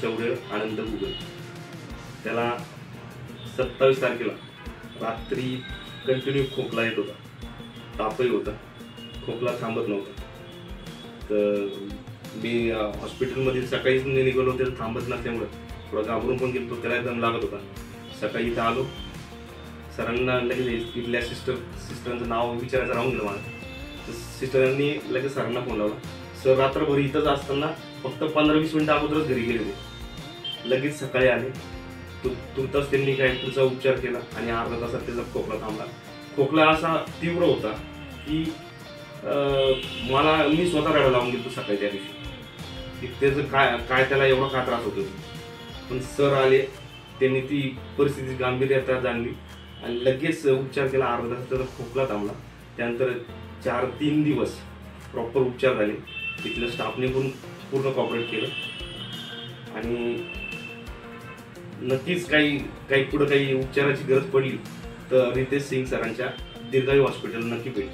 शौर्य आनंद गुगल. त्याला 27 तारखेला रात्री कंटिन्यू खोकला येत होता, तापही होता, खोकला थांबत नव्हता. तर मी हॉस्पिटलमध्ये सकाळीच निघालो, त्याला थांबत नसल्यामुळं थोडा घाबरून पण गेलो. त्याला दम लागत होता. सकाळी इथं आलो, सरांना लगेच इथल्या सिस्टरांचं नाव विचारायचं राहून गेलं मला. तर सिस्टरांनी लगेच सरांना फोन लावला. सर रात्रभर इथंच असताना फक्त 15-20 मिनिटं अगोदरच घरी गेले होते. लगेच सकाळी आले. तुर्तास त्यांनी काय तुझा उपचार केला आणि अर्धा तासात त्याचा खोकला थांबला. खोकला असा तीव्र होता की मी स्वतः रडायला लावून गेलो सकाळी त्या दिवशी की त्याचं काय त्याला एवढा का त्रास होतो. पण सर आले, त्यांनी ती परिस्थिती गांभीर्यता जाणली आणि लगेच उपचार केला. अर्धा तास त्याचा खोकला थांबला. त्यानंतर 4-3 दिवस प्रॉपर उपचार झाले. तिथल्या स्टाफने पण पूर्ण कॉपरेट केलं आणि नक्कीच काही पुढं काही उपचाराची गरज पडली तर रितेश सिंग सरांच्या दीर्घायू हॉस्पिटल नक्की भेट.